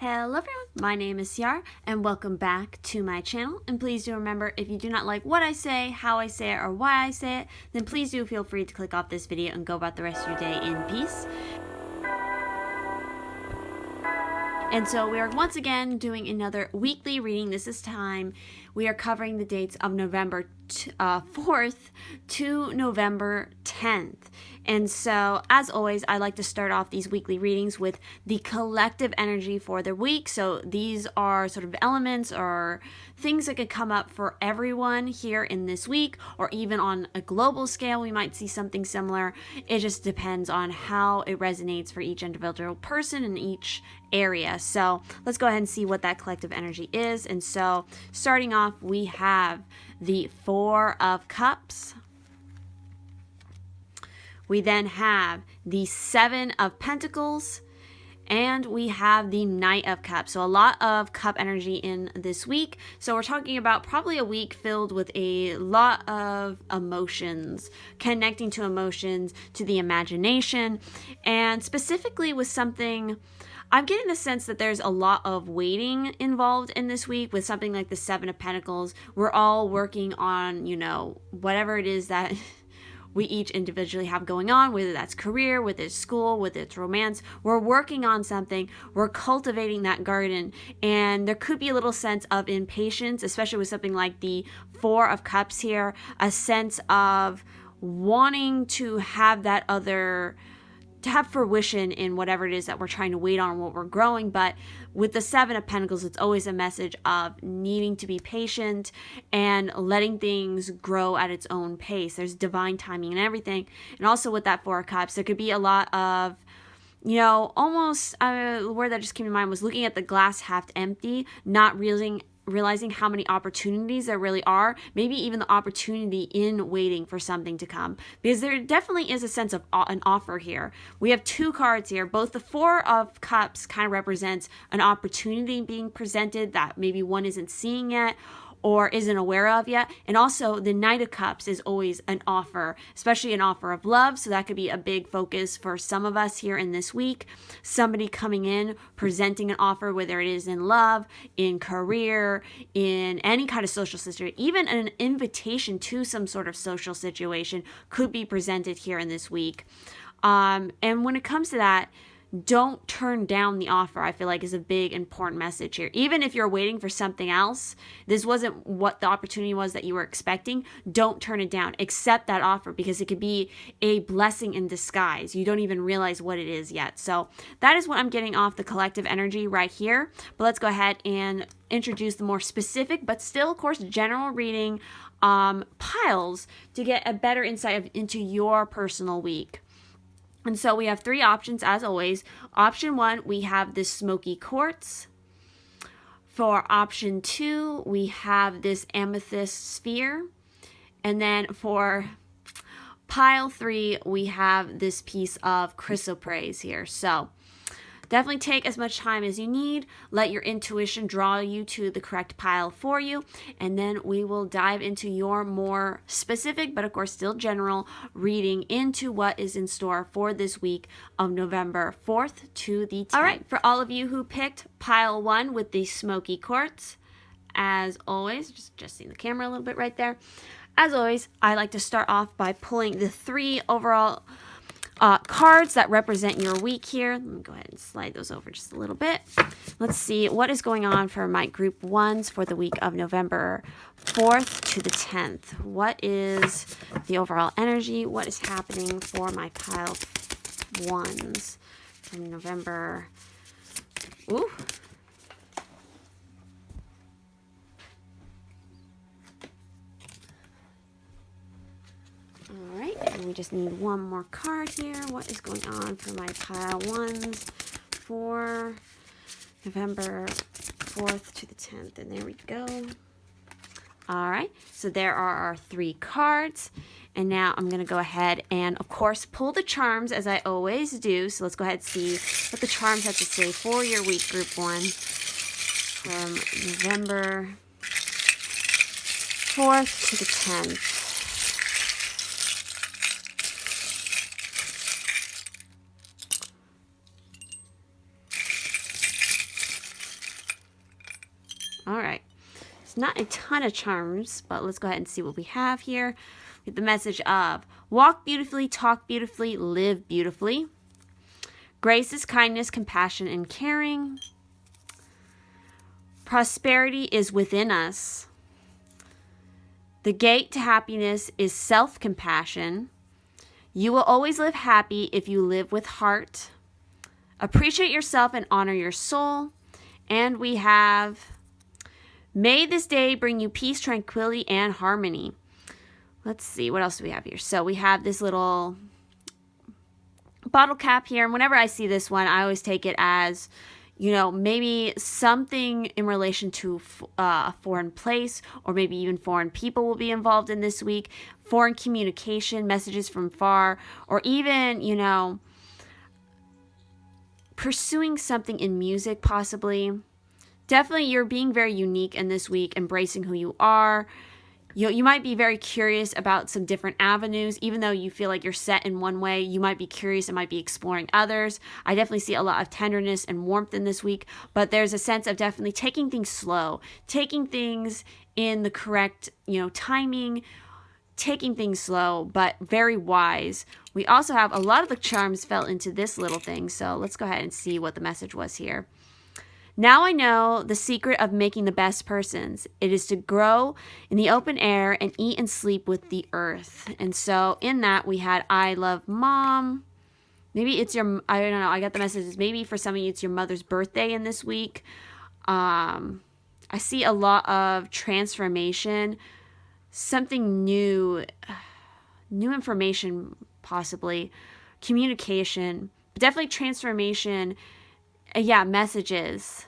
Hello everyone, my name is Ciara and welcome back to my channel. And please do remember, if you do not like what I say, how I say it, or why I say it, then please do feel free to click off this video and go about the rest of your day in peace. And so we are once again doing another weekly reading. This time we are covering the dates of November 4th to November 10th. And so, as always, I like to start off these weekly readings with the collective energy for the week. So these are sort of elements or things that could come up for everyone here in this week, or even on a global scale, we might see something similar. It just depends on how it resonates for each individual person in each area. So let's go ahead and see what that collective energy is. And so starting off, we have the Four of Cups. We then have the Seven of Pentacles, and we have the Knight of Cups. So a lot of cup energy in this week. So we're talking about probably a week filled with a lot of emotions, connecting to emotions, to the imagination, and specifically with something, I'm getting the sense that there's a lot of waiting involved in this week with something like the Seven of Pentacles. We're all working on, whatever it is that we each individually have going on, whether that's career, whether it's school, whether it's romance. We're working on something. We're cultivating that garden. And there could be a little sense of impatience, especially with something like the Four of Cups here, a sense of wanting to have that other, to have fruition in whatever it is that we're trying to wait on, what we're growing. But with the Seven of Pentacles, it's always a message of needing to be patient and letting things grow at its own pace. There's divine timing and everything. And also with that Four of Cups, there could be a lot of, almost, the word that just came to mind was looking at the glass half empty, not realizing how many opportunities there really are, maybe even the opportunity in waiting for something to come, because there definitely is a sense of an offer here. We have two cards here. Both the Four of Cups kind of represents an opportunity being presented that maybe one isn't seeing yet or isn't aware of yet. And also the Knight of Cups is always an offer, especially an offer of love. So that could be a big focus for some of us here in this week. Somebody coming in, presenting an offer, whether it is in love, in career, in any kind of social situation, even an invitation to some sort of social situation could be presented here in this week. And when it comes to that, don't turn down the offer, I feel like is a big important message here. Even if you're waiting for something else, this wasn't what the opportunity was that you were expecting, don't turn it down. Accept that offer, because it could be a blessing in disguise. You don't even realize what it is yet. So that is what I'm getting off the collective energy right here. But let's go ahead and introduce the more specific, but still, of course, general reading piles to get a better insight into your personal week. And so we have three options, as always. Option 1, we have this smoky quartz. For option 2, we have this amethyst sphere. And then for pile 3, we have this piece of chrysoprase here. So definitely take as much time as you need. Let your intuition draw you to the correct pile for you. And then we will dive into your more specific, but of course still general, reading into what is in store for this week of November 4th to the 10th. All right, for all of you who picked pile 1 with the smoky quartz, as always, just adjusting the camera a little bit right there. As always, I like to start off by pulling the 3 overall cards that represent your week here. Let me go ahead and slide those over just a little bit. Let's see what is going on for my group 1s for the week of November 4th to the 10th. What is the overall energy? What is happening for my pile 1s from November? Ooh. All right, and we just need one more card here. What is going on for my pile 1s for November 4th to the 10th? And there we go. All right, so there are our 3 cards. And now I'm going to go ahead and, of course, pull the charms as I always do. So let's go ahead and see what the charms have to say for your week, group 1, from November 4th to the 10th. All right. It's not a ton of charms, but let's go ahead and see what we have here. With the message of walk beautifully, talk beautifully, live beautifully. Grace is kindness, compassion, and caring. Prosperity is within us. The gate to happiness is self-compassion. You will always live happy if you live with heart. Appreciate yourself and honor your soul. And we have, may this day bring you peace, tranquility, and harmony. Let's see, what else do we have here? So we have this little bottle cap here. And whenever I see this one, I always take it as, maybe something in relation to a foreign place, or maybe even foreign people will be involved in this week. Foreign communication, messages from far, or even, pursuing something in music possibly. Definitely you're being very unique in this week, embracing who you are. You might be very curious about some different avenues. Even though you feel like you're set in one way, you might be curious and might be exploring others. I definitely see a lot of tenderness and warmth in this week, but there's a sense of definitely taking things slow, taking things in the correct, timing, taking things slow, but very wise. We also have a lot of the charms fell into this little thing, so let's go ahead and see what the message was here. Now I know the secret of making the best persons. It is to grow in the open air and eat and sleep with the earth. And so in that we had, I love mom. Maybe it's your, I don't know, I got the messages. Maybe for some of you it's your mother's birthday in this week. I see a lot of transformation, something new, new information possibly, communication, but definitely transformation. Messages.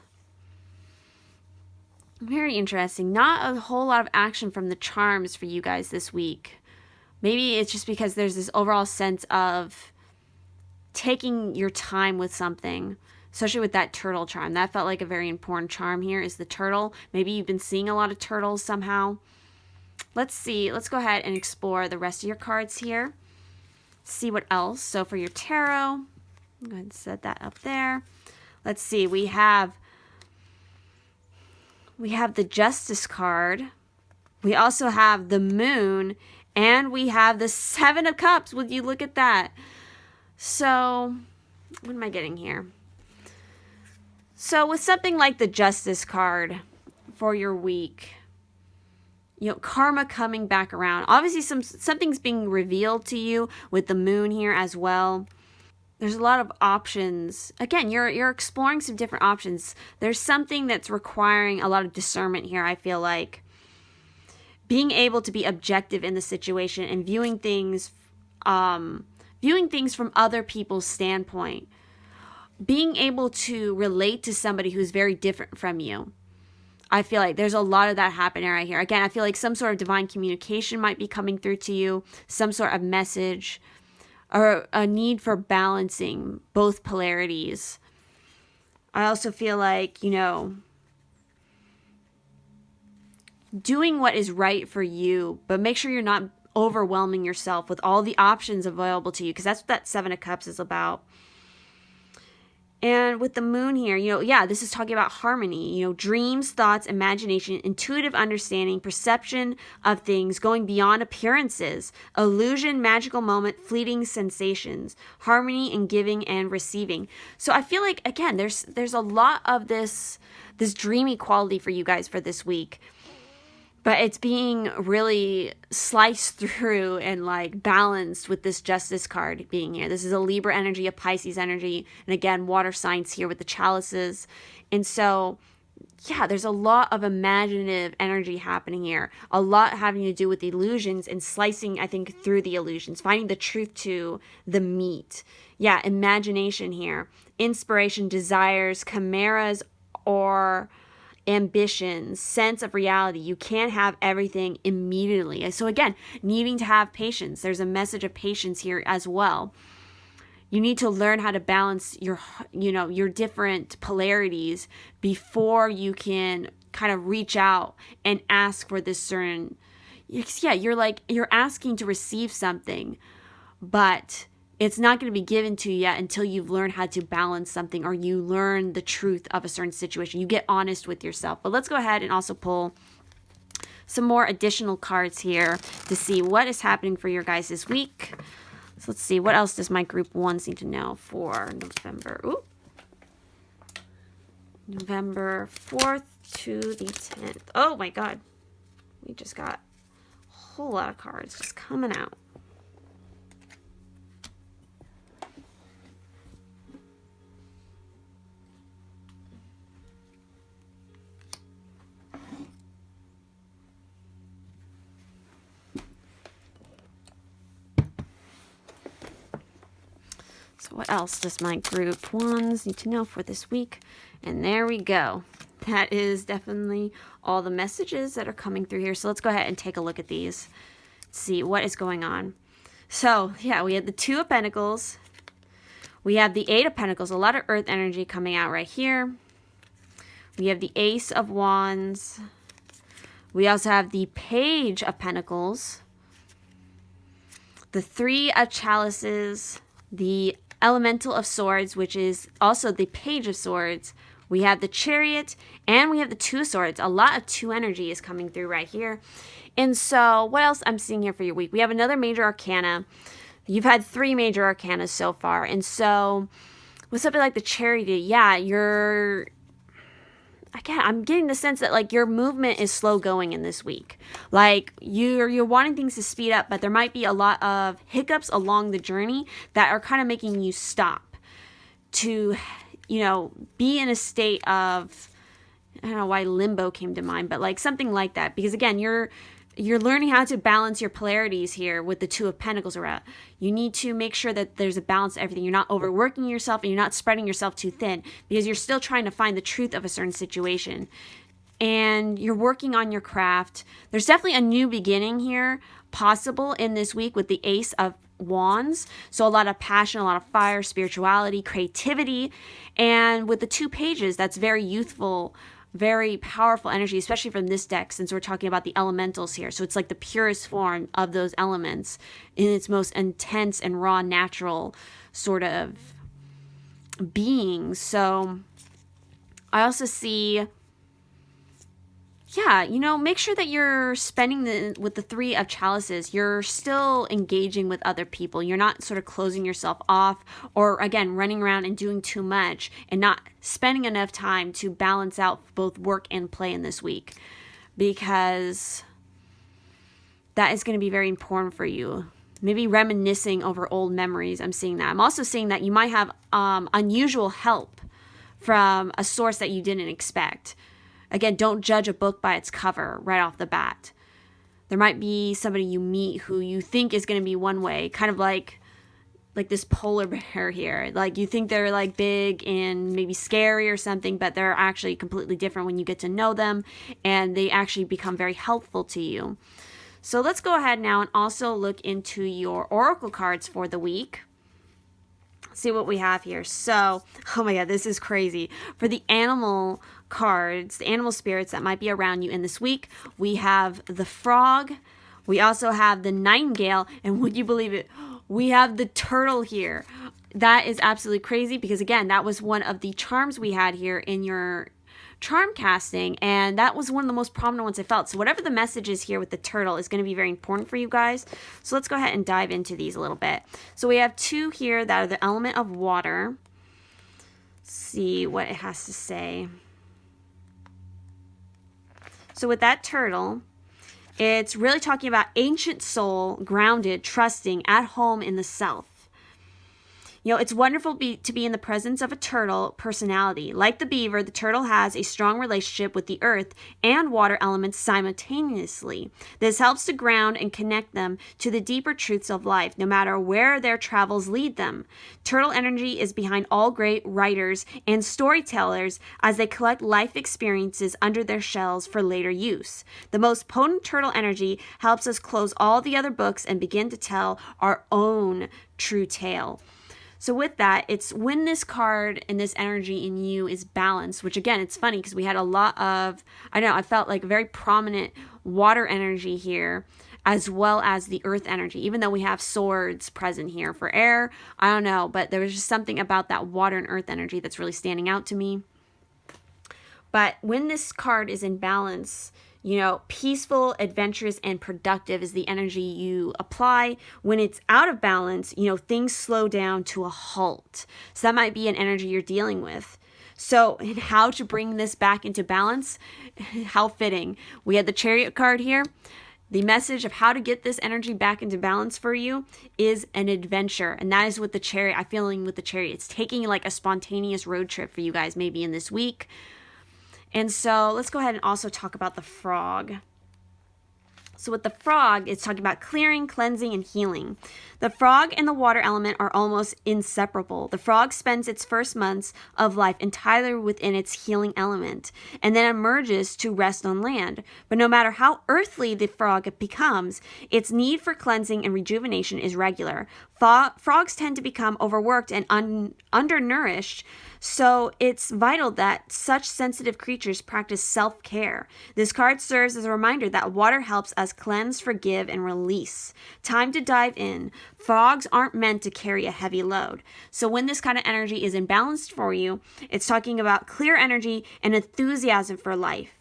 Very interesting. Not a whole lot of action from the charms for you guys this week. Maybe it's just because there's this overall sense of taking your time with something, especially with that turtle charm. That felt like a very important charm here is the turtle. Maybe you've been seeing a lot of turtles somehow. Let's see. Let's go ahead and explore the rest of your cards here. See what else. So for your tarot, go ahead and set that up there. Let's see, we have the Justice card. We also have the Moon, and we have the Seven of Cups. Would you look at that? So, what am I getting here? So, with something like the Justice card for your week, karma coming back around. Obviously, something's being revealed to you with the Moon here as well. There's a lot of options. Again, you're exploring some different options. There's something that's requiring a lot of discernment here, I feel like. Being able to be objective in the situation and viewing things from other people's standpoint. Being able to relate to somebody who's very different from you. I feel like there's a lot of that happening right here. Again, I feel like some sort of divine communication might be coming through to you. Some sort of message. Or a need for balancing both polarities. I also feel like, doing what is right for you, but make sure you're not overwhelming yourself with all the options available to you, because that's what that Seven of Cups is about. And with the Moon here, this is talking about harmony, dreams, thoughts, imagination, intuitive understanding, perception of things, going beyond appearances, illusion, magical moment, fleeting sensations, harmony in giving and receiving. So I feel like, again, there's a lot of this dreamy quality for you guys for this week. But it's being really sliced through and balanced with this Justice card being here. This is a Libra energy, a Pisces energy, and again, water signs here with the chalices. And so, there's a lot of imaginative energy happening here. A lot having to do with illusions and slicing, I think, through the illusions, finding the truth to the meat. Imagination here. Inspiration, desires, chimeras, or ambitions, sense of reality. You can't have everything immediately. So again, needing to have patience. There's a message of patience here as well. You need to learn how to balance your different polarities before you can kind of reach out and ask for this certain, you're asking to receive something, but it's not going to be given to you yet until you've learned how to balance something, or you learn the truth of a certain situation. You get honest with yourself. But let's go ahead and also pull some more additional cards here to see what is happening for your guys this week. So let's see, what else does my group ones need to know for November? Ooh. November 4th to the 10th. Oh my God. We just got a whole lot of cards just coming out. So what else does my group ones need to know for this week? And there we go. That is definitely all the messages that are coming through here. So let's go ahead and take a look at these. See what is going on. So yeah, we have the Two of Pentacles. We have the Eight of Pentacles. A lot of earth energy coming out right here. We have the Ace of Wands. We also have the Page of Pentacles. The Three of Chalices. The Elemental of Swords, which is also the Page of Swords. We have the Chariot, and we have the Two of Swords. A lot of two energy is coming through right here. And so what else I'm seeing here for your week? We have another major arcana. You've had 3 major arcanas so far. And so with something like the Chariot, yeah, I'm getting the sense that like your movement is slow going in this week. Like you're wanting things to speed up, but there might be a lot of hiccups along the journey that are kind of making you stop to, be in a state of, I don't know why limbo came to mind, but like something like that. Because again, you're learning how to balance your polarities here with the Two of Pentacles around. You need to make sure that there's a balance to everything. You're not overworking yourself and you're not spreading yourself too thin, because you're still trying to find the truth of a certain situation. And you're working on your craft. There's definitely a new beginning here possible in this week with the Ace of Wands. So a lot of passion, a lot of fire, spirituality, creativity. And with the 2 pages, that's very youthful, very powerful energy, especially from this deck, since we're talking about the elementals here. So it's like the purest form of those elements in its most intense and raw, natural sort of being. So I also see, make sure that you're spending with the Three of Chalices, you're still engaging with other people. You're not sort of closing yourself off, or again, running around and doing too much and not spending enough time to balance out both work and play in this week, because that is going to be very important for you. Maybe reminiscing over old memories. I'm seeing that. I'm also seeing that you might have unusual help from a source that you didn't expect. Again, don't judge a book by its cover right off the bat. There might be somebody you meet who you think is going to be one way, kind of like this polar bear here. Like you think they're like big and maybe scary or something, but they're actually completely different when you get to know them, and they actually become very helpful to you. So let's go ahead now and also look into your oracle cards for the week. See what we have here. So, oh my God, this is crazy. For the animal cards, the animal spirits that might be around you in this week, we have the frog. We also have the nightingale. And would you believe it? We have the turtle here. That is absolutely crazy, because again, that was one of the charms we had here in your charm casting, and that was one of the most prominent ones I felt. So whatever the message is here with the turtle is going to be very important for you guys. So let's go ahead and dive into these a little bit. So we have 2 here that are the element of water. Let's see what it has to say. So with that turtle, it's really talking about ancient soul, grounded, trusting, at home in the self. It's wonderful to be in the presence of a turtle personality. Like the beaver, the turtle has a strong relationship with the earth and water elements simultaneously. This helps to ground and connect them to the deeper truths of life, no matter where their travels lead them. Turtle energy is behind all great writers and storytellers as they collect life experiences under their shells for later use. The most potent turtle energy helps us close all the other books and begin to tell our own true tale. So with that, it's when this card and this energy in you is balanced, which again, it's funny because we had a lot of, I felt like very prominent water energy here, as well as the earth energy. Even though we have swords present here for air, I don't know, but there was just something about that water and earth energy that's really standing out to me. But when this card is in balance, peaceful, adventurous, and productive is the energy you apply. When it's out of balance, things slow down to a halt. So that might be an energy you're dealing with. So, and how to bring this back into balance? How fitting. We had the Chariot card here. The message of how to get this energy back into balance for you is an adventure. And that is with the Chariot. I'm feeling with the Chariot. It's taking like a spontaneous road trip for you guys maybe in this week. And so let's go ahead and also talk about the Frog. So with the Frog, it's talking about clearing, cleansing, and healing. The Frog and the water element are almost inseparable. The Frog spends its first months of life entirely within its healing element, and then emerges to rest on land. But no matter how earthly the Frog becomes, its need for cleansing and rejuvenation is regular. Frogs tend to become overworked and undernourished, so it's vital that such sensitive creatures practice self-care. This card serves as a reminder that water helps us cleanse, forgive, and release. Time to dive in. Frogs aren't meant to carry a heavy load. So when this kind of energy is imbalanced for you, it's talking about clear energy and enthusiasm for life.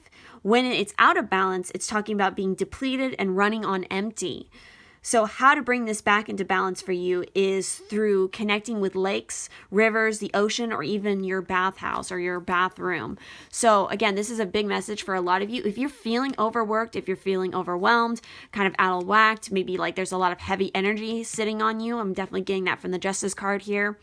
When it's out of balance, it's talking about being depleted and running on empty. So how to bring this back into balance for you is through connecting with lakes, rivers, the ocean, or even your bathhouse or your bathroom. So again, this is a big message for a lot of you. If you're feeling overworked, if you're feeling overwhelmed, kind of out of whack, maybe like there's a lot of heavy energy sitting on you, I'm definitely getting that from the Justice card here,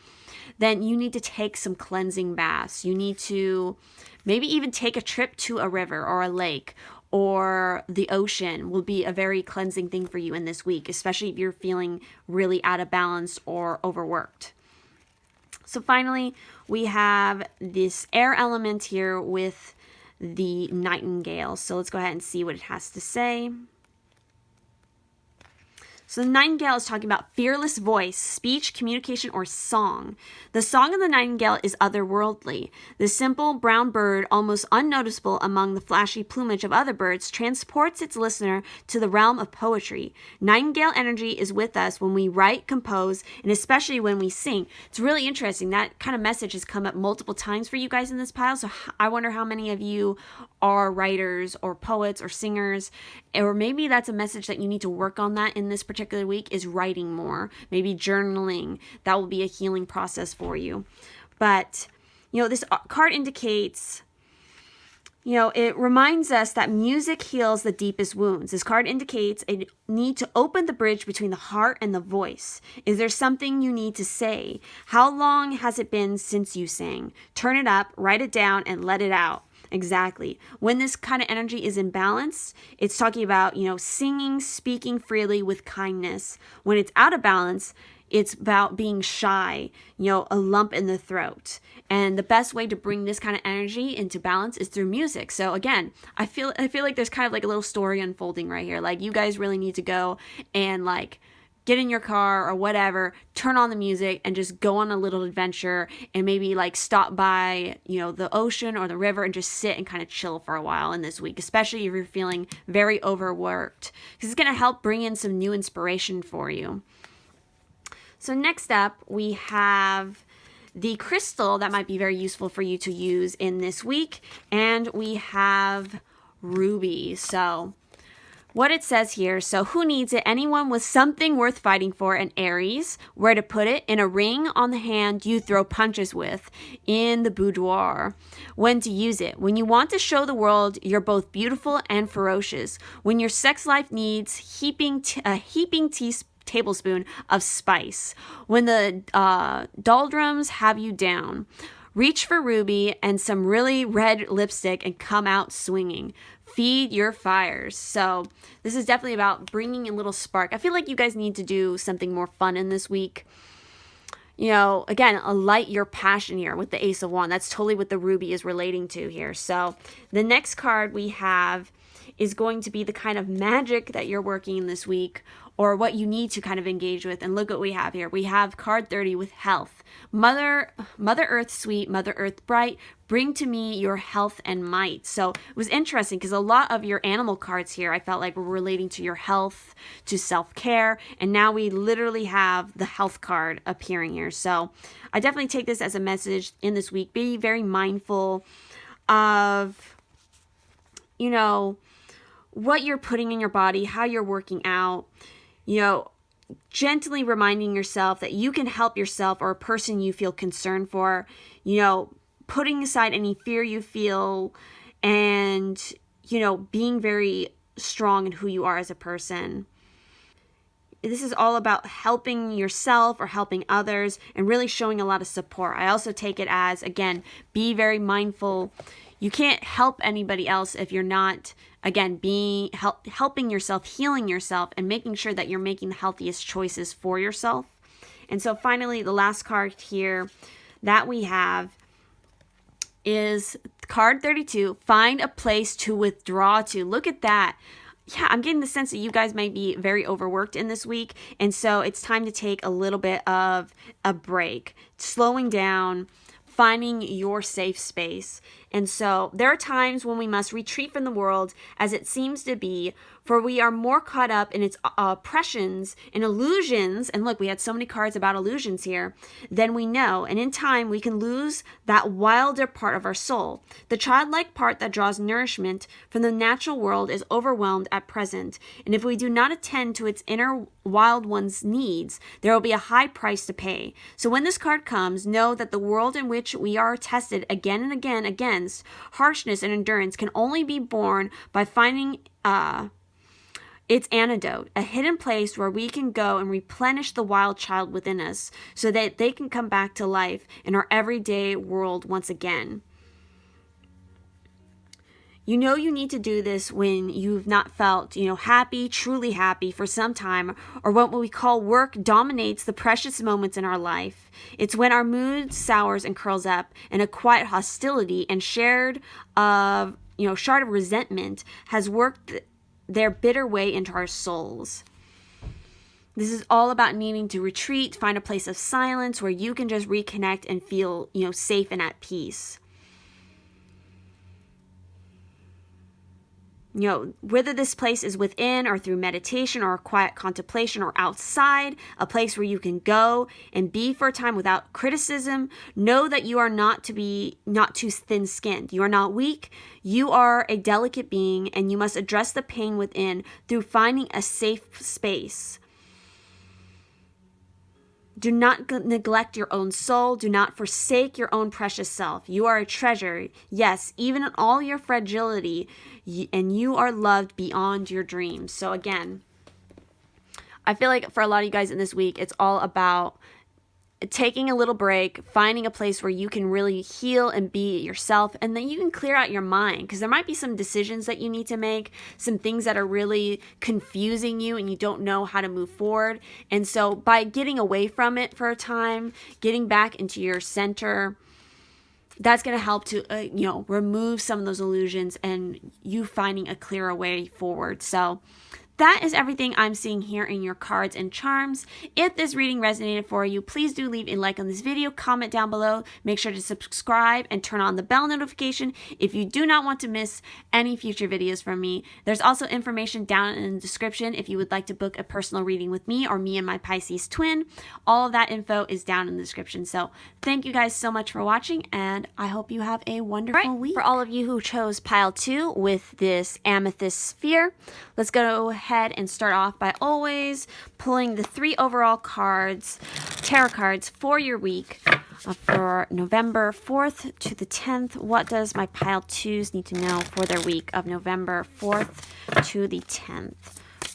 then you need to take some cleansing baths. You need to maybe even take a trip to a river or a lake, or the ocean will be a very cleansing thing for you in this week, especially if you're feeling really out of balance or overworked. So finally, we have this air element here with the nightingale. So let's go ahead and see what it has to say. So the nightingale is talking about fearless voice, speech, communication, or song. The song of the nightingale is otherworldly. The simple brown bird, almost unnoticeable among the flashy plumage of other birds, transports its listener to the realm of poetry. Nightingale energy is with us when we write, compose, and especially when we sing. It's really interesting. That kind of message has come up multiple times for you guys in this pile. So I wonder how many of you are writers or poets or singers, or maybe that's a message that you need to work on that in this particular week, is writing more, maybe journaling. That will be a healing process for you. But this card indicates, it reminds us that music heals the deepest wounds. This card indicates a need to open the bridge between the heart and the voice. Is there something you need to say? How long has it been since you sang? Turn it up, write it down, and let it out. Exactly. When this kind of energy is in balance, it's talking about, singing, speaking freely with kindness. When it's out of balance, it's about being shy, a lump in the throat. And the best way to bring this kind of energy into balance is through music. So again, I feel like there's kind of like a little story unfolding right here. Like you guys really need to go and like get in your car or whatever, turn on the music and just go on a little adventure and maybe like stop by, the ocean or the river and just sit and kind of chill for a while in this week, especially if you're feeling very overworked, because it's going to help bring in some new inspiration for you. So next up, we have the crystal that might be very useful for you to use in this week, and we have ruby. So what it says here, so who needs it? Anyone with something worth fighting for, an Aries. Where to put it? In a ring on the hand you throw punches with. In the boudoir. When to use it? When you want to show the world you're both beautiful and ferocious. When your sex life needs a heaping tablespoon of spice. When the doldrums have you down. Reach for ruby and some really red lipstick and come out swinging. Feed your fires. So this is definitely about bringing a little spark. I feel like you guys need to do something more fun in this week. Again, light your passion here with the Ace of Wands. That's totally what the ruby is relating to here. So the next card we have is going to be the kind of magic that you're working in this week, or what you need to kind of engage with. And look what we have here. We have card 30 with health. Mother Earth sweet, Mother Earth bright, bring to me your health and might. So it was interesting because a lot of your animal cards here, I felt like were relating to your health, to self-care. And now we literally have the health card appearing here. So I definitely take this as a message in this week. Be very mindful of, you know, what you're putting in your body, how you're working out, you know, gently reminding yourself that you can help yourself or a person you feel concerned for, you know, putting aside any fear you feel and, you know, being very strong in who you are as a person. This is all about helping yourself or helping others and really showing a lot of support. I also take it as, again, be very mindful. You can't help anybody else if you're not, again, helping yourself, healing yourself, and making sure that you're making the healthiest choices for yourself. And so finally, the last card here that we have is card 32, find a place to withdraw to. Look at that. Yeah, I'm getting the sense that you guys might be very overworked in this week. And so it's time to take a little bit of a break, slowing down, finding your safe space. And so there are times when we must retreat from the world as it seems to be, for we are more caught up in its oppressions and illusions. And look, we had so many cards about illusions here, than we know. And in time, we can lose that wilder part of our soul. The childlike part that draws nourishment from the natural world is overwhelmed at present. And if we do not attend to its inner wild one's needs, there will be a high price to pay. So when this card comes, know that the world in which we are tested again and again against harshness and endurance can only be borne by finding its antidote, a hidden place where we can go and replenish the wild child within us so that they can come back to life in our everyday world once again. You know you need to do this when you've not felt, happy, truly happy for some time, or what we call work dominates the precious moments in our life. It's when our mood sours and curls up, and a quiet hostility and shard of resentment has worked their bitter way into our souls. This is all about needing to retreat, find a place of silence where you can just reconnect and feel, safe and at peace. Whether this place is within or through meditation or quiet contemplation or outside, a place where you can go and be for a time without criticism, know that you are not too thin-skinned. You are not weak. You are a delicate being, and you must address the pain within through finding a safe space. Do not neglect your own soul. Do not forsake your own precious self. You are a treasure, yes, even in all your fragility, and you are loved beyond your dreams. So again, I feel like for a lot of you guys in this week, it's all about taking a little break, finding a place where you can really heal and be yourself, and then you can clear out your mind, because there might be some decisions that you need to make, some things that are really confusing you and you don't know how to move forward. And so by getting away from it for a time, getting back into your center, that's going to help to remove some of those illusions and you finding a clearer way forward. So that is everything I'm seeing here in your cards and charms. If this reading resonated for you, please do leave a like on this video, comment down below, make sure to subscribe and turn on the bell notification if you do not want to miss any future videos from me. There's also information down in the description if you would like to book a personal reading with me or me and my Pisces-Twin. All of that info is down in the description. So thank you guys so much for watching, and I hope you have a wonderful week. For all of you who chose pile 2 with this amethyst sphere, let's go ahead and start off by always pulling the 3 overall cards, tarot cards for your week for November 4th to the 10th. What does my pile 2s need to know for their week of November 4th to the 10th?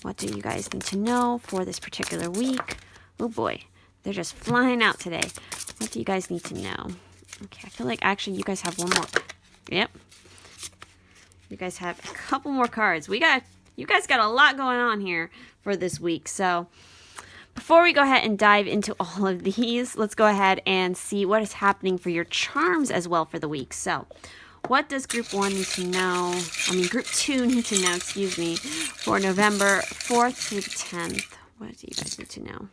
What do you guys need to know for this particular week? Oh boy, they're just flying out today. What do you guys need to know? Okay, I feel like actually you guys have one more. Yep. You guys have a couple more cards. You guys got a lot going on here for this week. So before we go ahead and dive into all of these, let's go ahead and see what is happening for your charms as well for the week. So What does group 1 need to know? Group 2 need to know, excuse me, for November 4th through the 10th. What do you guys need to know?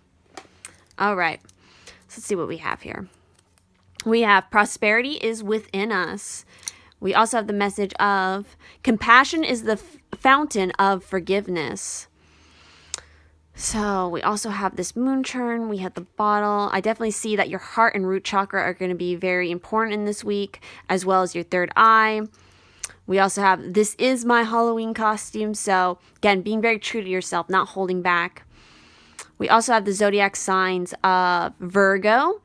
All right. So let's see what we have here. We have prosperity is within us. We also have the message of compassion is the fountain of forgiveness. So we also have this moon churn. We have the bottle. I definitely see that your heart and root chakra are going to be very important in this week, as well as your third eye. We also have this is my Halloween costume. So again, being very true to yourself, not holding back. We also have the zodiac signs of Virgo.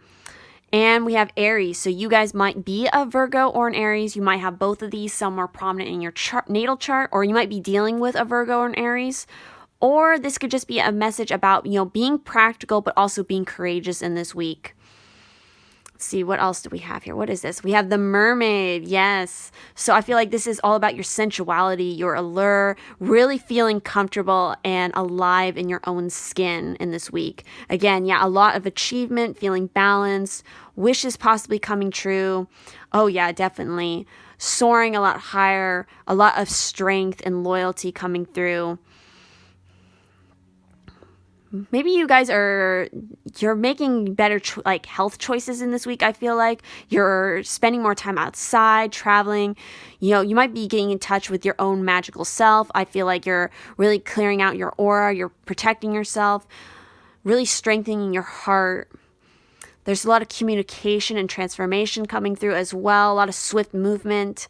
And we have Aries. So you guys might be a Virgo or an Aries. You might have both of these somewhere prominent in your natal chart, or you might be dealing with a Virgo or an Aries. Or this could just be a message about, being practical, but also being courageous in this week. Let's see, what else do we have here? What is this? We have the mermaid. Yes. So I feel like this is all about your sensuality, your allure, really feeling comfortable and alive in your own skin in this week. Again, a lot of achievement, feeling balanced, wishes possibly coming true. Oh yeah, definitely. Soaring a lot higher, a lot of strength and loyalty coming through. Maybe you guys you're making better health choices in this week. I feel like you're spending more time outside, traveling. You might be getting in touch with your own magical self. I feel like you're really clearing out your aura. You're protecting yourself, really strengthening your heart. There's a lot of communication and transformation coming through as well. A lot of swift movement.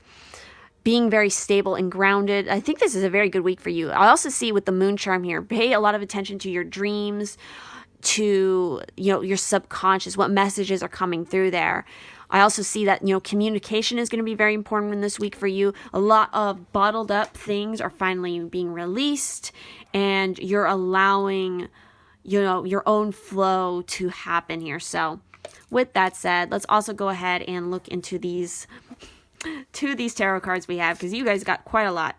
Being very stable and grounded. I think this is a very good week for you. I also see with the moon charm here, pay a lot of attention to your dreams, to, your subconscious, what messages are coming through there. I also see that, communication is going to be very important in this week for you. A lot of bottled up things are finally being released, and you're allowing, your own flow to happen here. So with that said, let's also go ahead and look into these tarot cards we have, because you guys got quite a lot.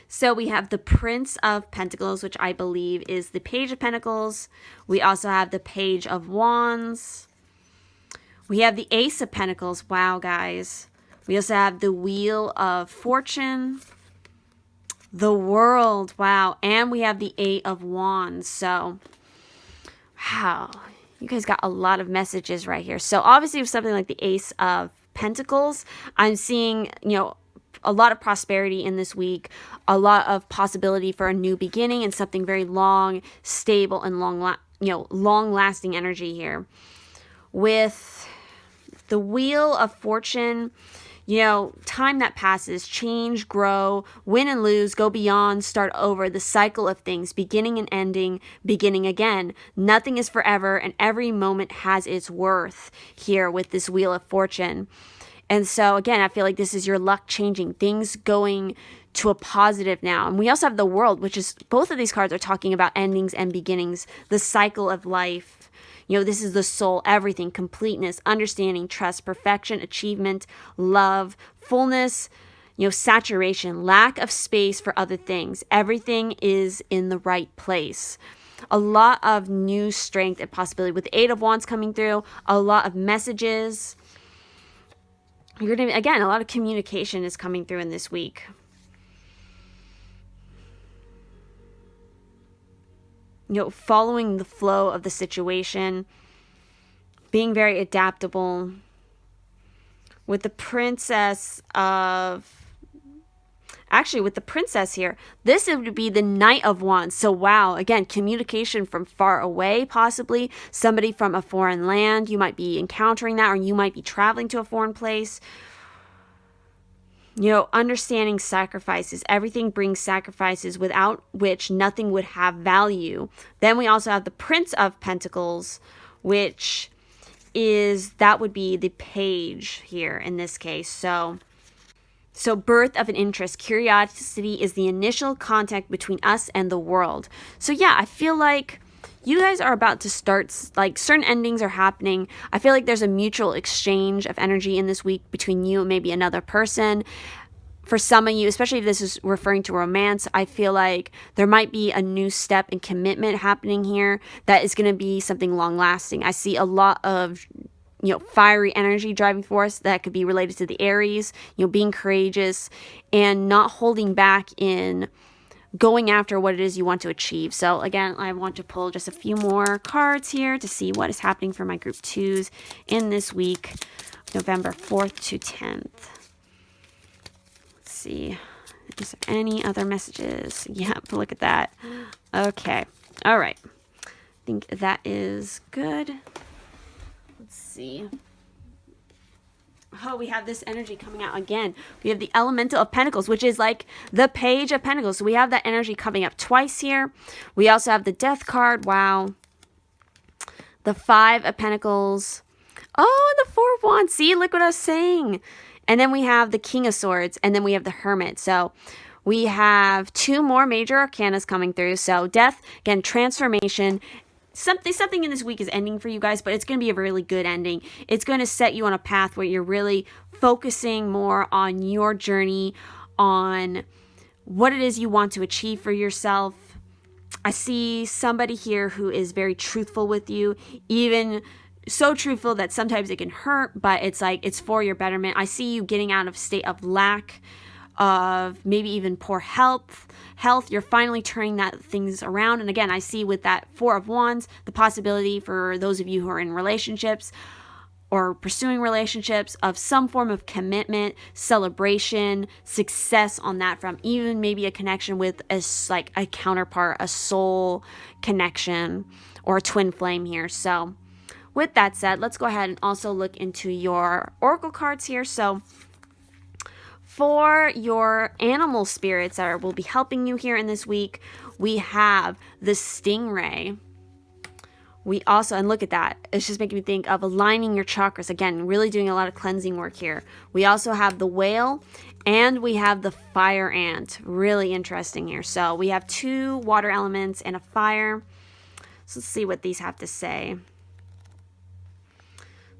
So we have the Prince of Pentacles, which I believe is the Page of Pentacles. We also have the Page of Wands. We have the Ace of Pentacles. Wow, guys. We also have the Wheel of Fortune. The World. Wow. And we have the Eight of Wands. So, wow. You guys got a lot of messages right here. So obviously with something like the Ace of Pentacles, I'm seeing, a lot of prosperity in this week, a lot of possibility for a new beginning and something very long, stable, and long-lasting energy here. With the Wheel of Fortune, time that passes, change, grow, win and lose, go beyond, start over, the cycle of things, beginning and ending, beginning again. Nothing is forever, and every moment has its worth here with this Wheel of Fortune. And so, again, I feel like this is your luck changing, things going to a positive now. And we also have the World, which is, both of these cards are talking about endings and beginnings, the cycle of life. This is the soul, everything, completeness, understanding, trust, perfection, achievement, love, fullness, saturation, lack of space for other things. Everything is in the right place. A lot of new strength and possibility with the Eight of Wands coming through, a lot of messages. You're going to, again, a lot of communication is coming through in this week. Following the flow of the situation, being very adaptable. With the Princess here, this would be the Knight of Wands. So wow, again, communication from far away, possibly somebody from a foreign land. You might be encountering that, or you might be traveling to a foreign place. Understanding sacrifices. Everything brings sacrifices, without which nothing would have value. Then we also have the Prince of Pentacles, which that would be the Page here in this case. So birth of an interest. Curiosity is the initial contact between us and the world. So yeah, I feel like you guys are about to start, certain endings are happening. I feel like there's a mutual exchange of energy in this week between you and maybe another person. For some of you, especially if this is referring to romance, I feel like there might be a new step in commitment happening here that is going to be something long lasting. I see a lot of fiery energy driving force that could be related to the Aries, being courageous and not holding back in going after what it is you want to achieve. So again, I want to pull just a few more cards here to see what is happening for my group 2s in this week, November 4th to 10th. Let's see. Is there any other messages? Yep, look at that. Okay. All right. I think that is good. Let's see. Oh, we have this energy coming out again. We have the Elemental of Pentacles, which is like the Page of Pentacles. So we have that energy coming up twice here. We also have the Death card. Wow. The 5 of Pentacles. Oh, and the 4 of Wands. See, look what I was saying. And then we have the King of Swords. And then we have the Hermit. So we have 2 more major arcanas coming through. So Death, again, transformation. Something in this week is ending for you guys, but it's going to be a really good ending. It's going to set you on a path where you're really focusing more on your journey, on what it is you want to achieve for yourself. I see somebody here who is very truthful with you, even so truthful that sometimes it can hurt, but it's like it's for your betterment. I see you getting out of a state of lack, of maybe even poor health. You're finally turning that things around. And again, I see with that 4 of Wands, the possibility for those of you who are in relationships or pursuing relationships of some form of commitment, celebration, success on that front, even maybe a connection with like a counterpart, a soul connection or a twin flame here. So with that said, let's go ahead and also look into your oracle cards here. So for your animal spirits that will be helping you here in this week, we have the stingray. We also, and look at that, it's just making me think of aligning your chakras. Again, really doing a lot of cleansing work here. We also have the whale and we have the fire ant. Really interesting here. So we have 2 water elements and a fire. So let's see what these have to say.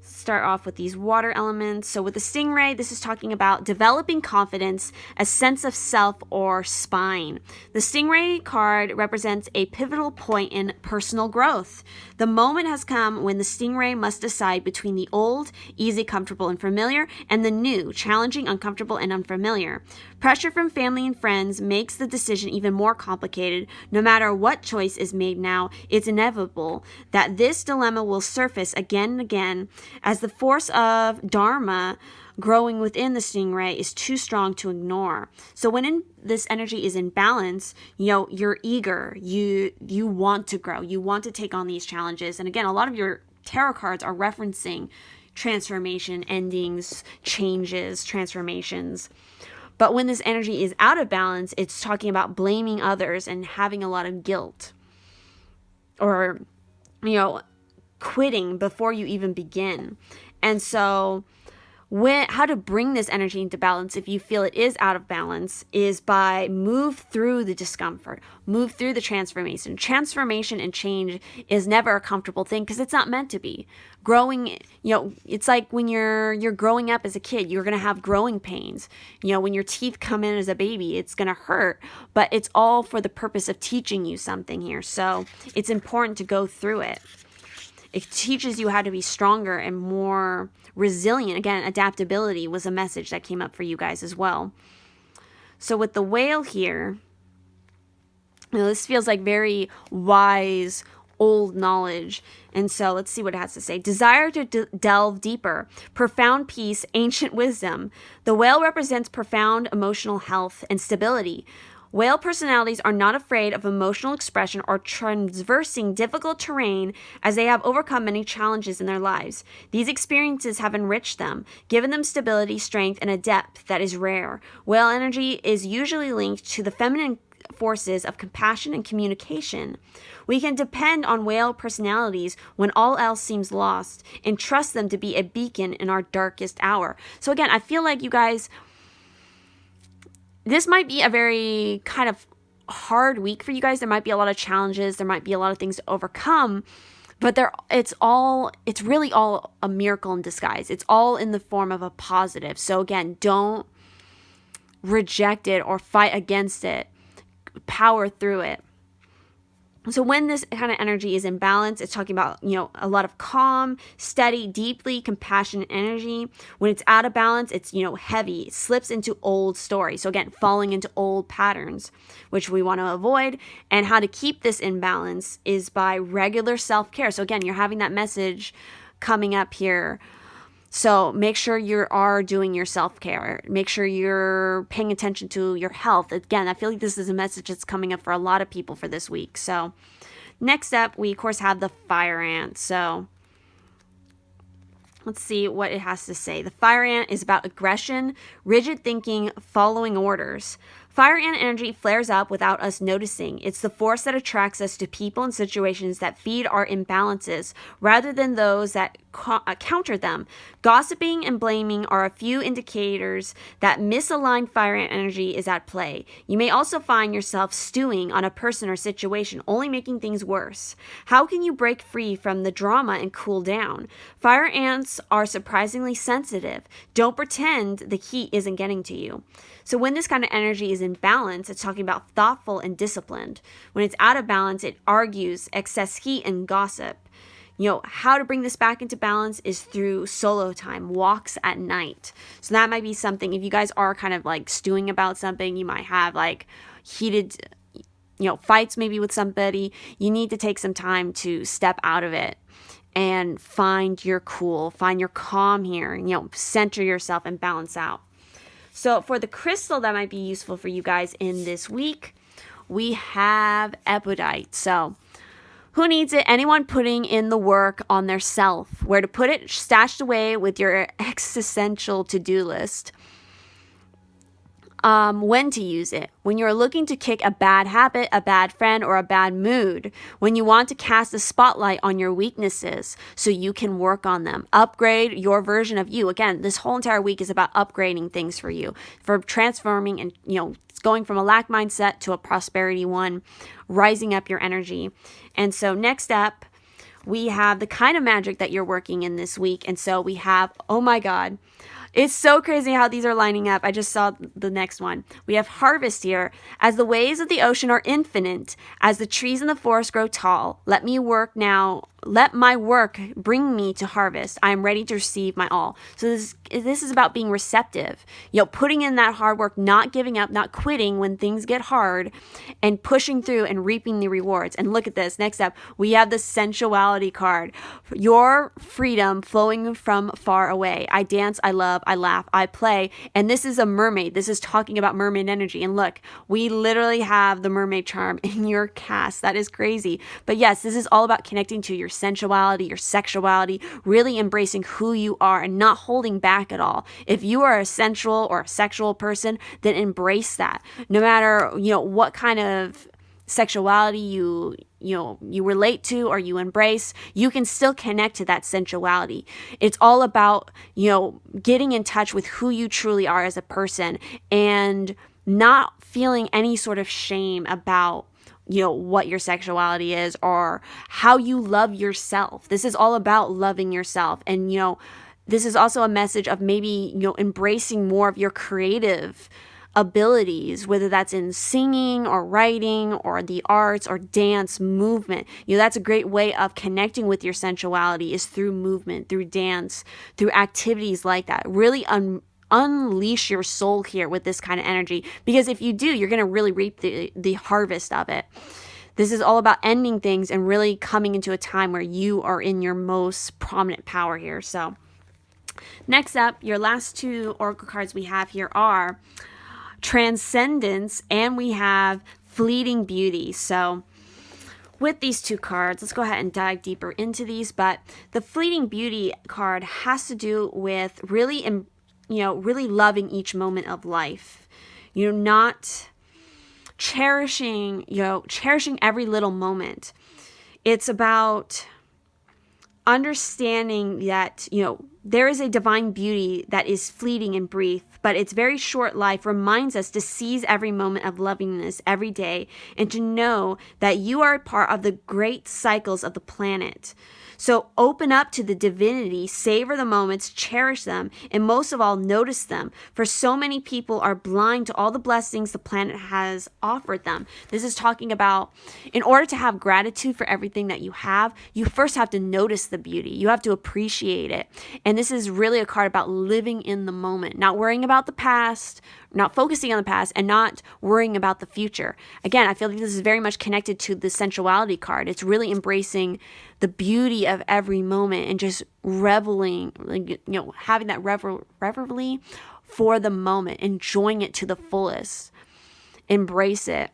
Start off with these water elements. So with the stingray, this is talking about developing confidence, a sense of self, or spine. The stingray card represents a pivotal point in personal growth. The moment has come when the stingray must decide between the old, easy, comfortable, and familiar, and the new, challenging, uncomfortable, and unfamiliar. Pressure from family and friends makes the decision even more complicated. No matter what choice is made now, it's inevitable that this dilemma will surface again and again as the force of Dharma growing within the stingray is too strong to ignore. So when this energy is in balance, you're eager, you want to grow, you want to take on these challenges. And again, a lot of your tarot cards are referencing transformation, endings, changes, transformations. But when this energy is out of balance, it's talking about blaming others and having a lot of guilt. Or, quitting before you even begin. And so how to bring this energy into balance if you feel it is out of balance is by move through the discomfort, move through the transformation. Transformation and change is never a comfortable thing because it's not meant to be. Growing, it's like when you're growing up as a kid, you're going to have growing pains. When your teeth come in as a baby, it's going to hurt, but it's all for the purpose of teaching you something here. So it's important to go through it. It teaches you how to be stronger and more resilient. Again, adaptability was a message that came up for you guys as well. So with the whale here, this feels like very wise, old knowledge. And so let's see what it has to say. Desire to delve deeper, profound peace, ancient wisdom. The whale represents profound emotional health and stability. Whale personalities are not afraid of emotional expression or traversing difficult terrain as they have overcome many challenges in their lives. These experiences have enriched them, given them stability, strength, and a depth that is rare. Whale energy is usually linked to the feminine forces of compassion and communication. We can depend on whale personalities when all else seems lost and trust them to be a beacon in our darkest hour. So again, I feel like you guys, this might be a very kind of hard week for you guys. There might be a lot of challenges. There might be a lot of things to overcome, but it's really all a miracle in disguise. It's all in the form of a positive. So again, don't reject it or fight against it. Power through it. So when this kind of energy is in balance, it's talking about, a lot of calm, steady, deeply compassionate energy. When it's out of balance, it's, heavy. It slips into old stories. So again, falling into old patterns, which we want to avoid. And how to keep this in balance is by regular self-care. So again, you're having that message coming up here. So make sure you are doing your self-care. Make sure you're paying attention to your health. Again, I feel like this is a message that's coming up for a lot of people for this week. So next up, we of course have the fire ant. So let's see what it has to say. The fire ant is about aggression, rigid thinking, following orders. Fire ant energy flares up without us noticing. It's the force that attracts us to people and situations that feed our imbalances rather than those that counter them. Gossiping and blaming are a few indicators that misaligned fire ant energy is at play. You may also find yourself stewing on a person or situation, only making things worse. How can you break free from the drama and cool down? Fire ants are surprisingly sensitive. Don't pretend the heat isn't getting to you. So when this kind of energy is in balance, it's talking about thoughtful and disciplined. When it's out of balance, it argues, excess heat, and gossip. How to bring this back into balance is through solo time, walks at night. So that might be something, if you guys are kind of like stewing about something, you might have like heated, fights maybe with somebody. You need to take some time to step out of it and find your cool, find your calm here, center yourself and balance out. So for the crystal that might be useful for you guys in this week, we have epodite. So who needs it? Anyone putting in the work on their self. Where to put it? Stashed away with your existential to-do list. When to use it. When you're looking to kick a bad habit, a bad friend, or a bad mood. When you want to cast a spotlight on your weaknesses so you can work on them. Upgrade your version of you. Again, this whole entire week is about upgrading things for you. For transforming and, going from a lack mindset to a prosperity one. Rising up your energy. And so next up, we have the kind of magic that you're working in this week. And so we have, oh my God, it's so crazy how these are lining up. I just saw the next one. We have harvest here. As the waves of the ocean are infinite, as the trees in the forest grow tall, let me work now. Let my work bring me to harvest. I am ready to receive my all. So this is about being receptive. Putting in that hard work, not giving up, not quitting when things get hard, and pushing through and reaping the rewards. And look at this. Next up, we have the sensuality card. Your freedom flowing from far away. I dance, I love, I laugh, I play. And this is a mermaid. This is talking about mermaid energy. And look, we literally have the mermaid charm in your cast. That is crazy. But yes, this is all about connecting to your sensuality, your sexuality, really embracing who you are and not holding back at all. If you are a sensual or a sexual person, then embrace that. No matter, what kind of sexuality you relate to or you embrace, you can still connect to that sensuality. It's all about, getting in touch with who you truly are as a person and not feeling any sort of shame about what your sexuality is or how you love yourself. This is all about loving yourself. And, this is also a message of maybe, embracing more of your creative abilities, whether that's in singing or writing or the arts or dance, movement. That's a great way of connecting with your sensuality is through movement, through dance, through activities like that. Really unleash your soul here with this kind of energy, because if you do, you're going to really reap the harvest of it. This is all about ending things and really coming into a time where you are in your most prominent power here. So next up, your last two oracle cards we have here are Transcendence and we have Fleeting Beauty. So with these two cards, let's go ahead and dive deeper into these. But the Fleeting Beauty card has to do with really loving each moment of life, not cherishing every little moment. It's about understanding that, there is a divine beauty that is fleeting and brief, but its very short life reminds us to seize every moment of lovingness every day and to know that you are a part of the great cycles of the planet. So open up to the divinity, savor the moments, cherish them, and most of all, notice them. For so many people are blind to all the blessings the planet has offered them. This is talking about, in order to have gratitude for everything that you have, you first have to notice the beauty. You have to appreciate it. And this is really a card about living in the moment, not worrying about the past, not focusing on the past, and not worrying about the future. Again, I feel like this is very much connected to the sensuality card. It's really embracing the beauty of every moment and just reveling, having that revelry for the moment, enjoying it to the fullest. Embrace it.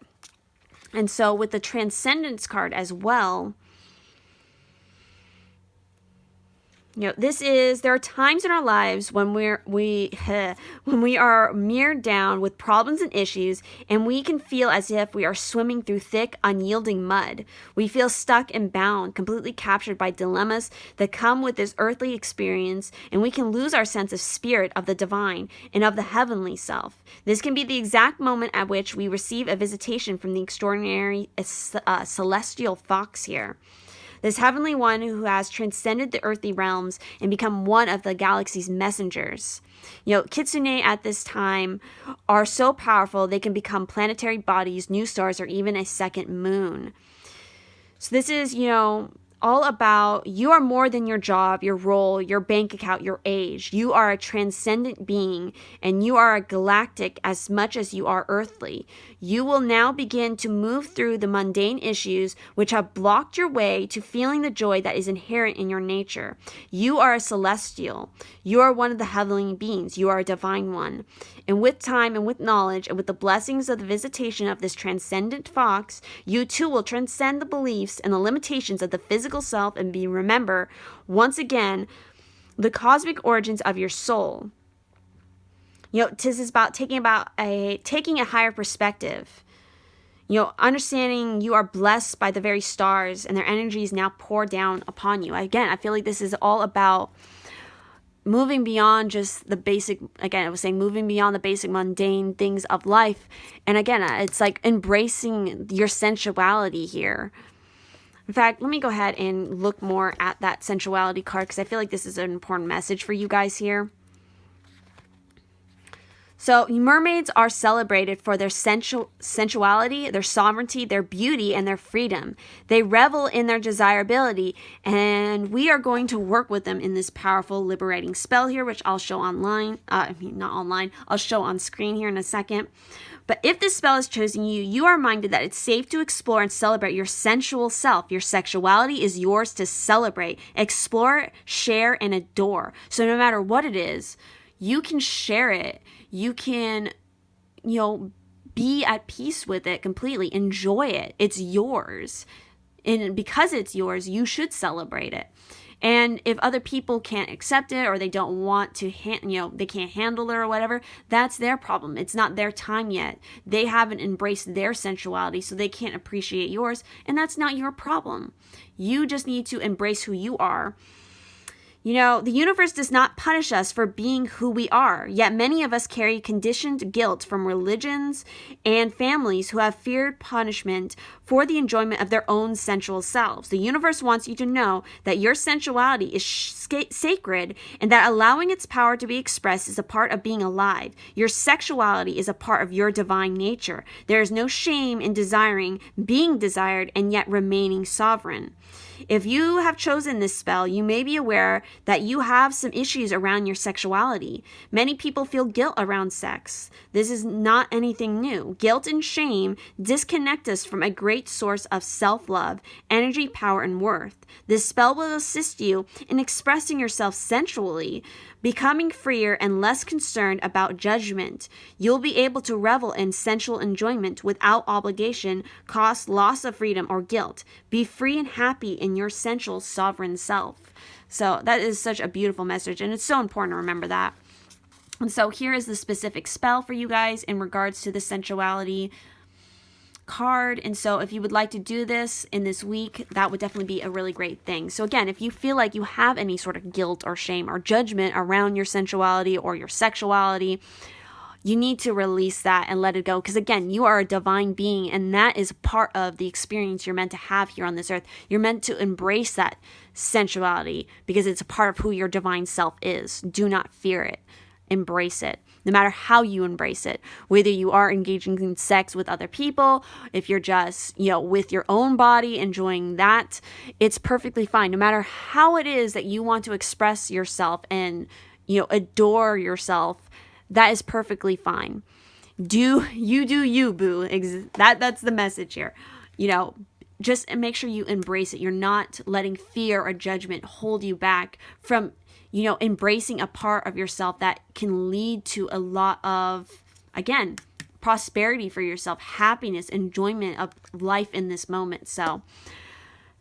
And so with the Transcendence card as well, there are times in our lives when we are mirrored down with problems and issues, and we can feel as if we are swimming through thick, unyielding mud. We feel stuck and bound, completely captured by dilemmas that come with this earthly experience, and we can lose our sense of spirit of the divine and of the heavenly self. This can be the exact moment at which we receive a visitation from the extraordinary celestial fox here. This heavenly one who has transcended the earthly realms and become one of the galaxy's messengers. Kitsune at this time are so powerful they can become planetary bodies, new stars, or even a second moon. So this is, all about you are more than your job, your role, your bank account, your age. You are a transcendent being, and you are a galactic as much as you are earthly. You will now begin to move through the mundane issues which have blocked your way to feeling the joy that is inherent in your nature. You are a celestial. You are one of the heavenly beings. You are a divine one. And with time and with knowledge and with the blessings of the visitation of this transcendent fox, you too will transcend the beliefs and the limitations of the physical self and remember once again the cosmic origins of your soul. This is about taking a higher perspective. Understanding you are blessed by the very stars and their energies now pour down upon you. Again, I feel like this is all about moving beyond just the basic, moving beyond the basic mundane things of life. And again, it's like embracing your sensuality here. In fact, let me go ahead and look more at that sensuality card because I feel like this is an important message for you guys here. So mermaids are celebrated for their sensuality, their sovereignty, their beauty, and their freedom. They revel in their desirability, and we are going to work with them in this powerful, liberating spell here, which I'll show online. I'll show on screen here in a second. But if this spell has chosen you, you are reminded that it's safe to explore and celebrate your sensual self. Your sexuality is yours to celebrate, explore, share, and adore. So no matter what it is, you can share it. You can, be at peace with it completely. Enjoy it. It's yours. And because it's yours, you should celebrate it. And if other people can't accept it or they don't want to, they can't handle it or whatever, that's their problem. It's not their time yet. They haven't embraced their sensuality, so they can't appreciate yours. And that's not your problem. You just need to embrace who you are. The universe does not punish us for being who we are, yet many of us carry conditioned guilt from religions and families who have feared punishment for the enjoyment of their own sensual selves. The universe wants you to know that your sensuality is sacred and that allowing its power to be expressed is a part of being alive. Your sexuality is a part of your divine nature. There is no shame in desiring, being desired, and yet remaining sovereign. If you have chosen this spell, you may be aware that you have some issues around your sexuality. Many people feel guilt around sex. This is not anything new. Guilt and shame disconnect us from a great source of self-love, energy, power, and worth. This spell will assist you in expressing yourself sensually, becoming freer and less concerned about judgment. You'll be able to revel in sensual enjoyment without obligation, cost, loss of freedom, or guilt. Be free and happy in your sensual sovereign self. So that is such a beautiful message, and it's so important to remember that. And so here is the specific spell for you guys in regards to the sensuality card. And so if you would like to do this in this week, that would definitely be a really great thing. So again, if you feel like you have any sort of guilt or shame or judgment around your sensuality or your sexuality, you need to release that and let it go. Because again, you are a divine being, and that is part of the experience you're meant to have here on this earth. You're meant to embrace that sensuality because it's a part of who your divine self is. Do not fear it. Embrace it. No matter how you embrace it, whether you are engaging in sex with other people, if you're just, with your own body, enjoying that, it's perfectly fine. No matter how it is that you want to express yourself and, adore yourself, that is perfectly fine. Do you, boo. That's the message here. Just make sure you embrace it. You're not letting fear or judgment hold you back from, embracing a part of yourself that can lead to a lot of, again, prosperity for yourself, happiness, enjoyment of life in this moment. So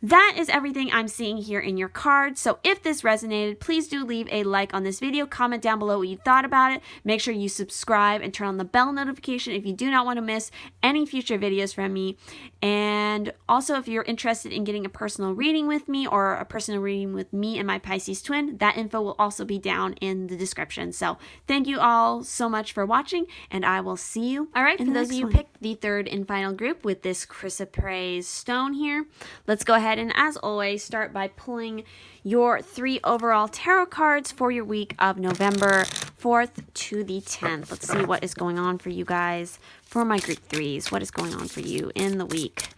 that is everything I'm seeing here in your cards. So if this resonated, please do leave a like on this video. Comment down below what you thought about it. Make sure you subscribe and turn on the bell notification if you do not want to miss any future videos from me. And also, if you're interested in getting a personal reading with me or a personal reading with me and my Pisces twin, that info will also be down in the description. So thank you all so much for watching, and I will see you. All right, for those of you who picked the third and final group with this chrysoprase stone here, let's go ahead and, as always, start by pulling your 3 overall tarot cards for your week of November 4th to the 10th. Let's see what is going on for you guys for my group 3s. What is going on for you in the week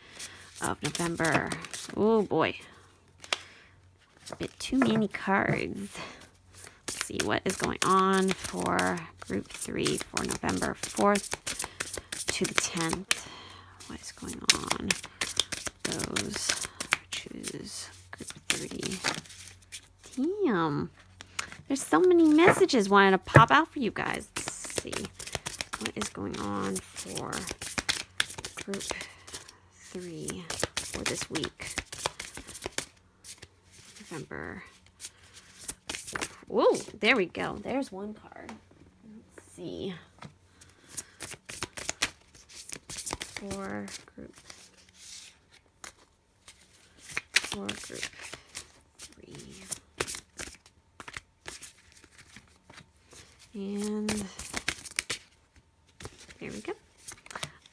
of November? Oh boy, a bit too many cards. Let's see what is going on for group 3 for November 4th to the 10th. What is going on? Those. Choose group 3. Damn. There's so many messages wanting to pop out for you guys. Let's see what is going on for group 3 for this week. November. Whoa, there we go. There's one card. Let's see. For group 3. And there we go.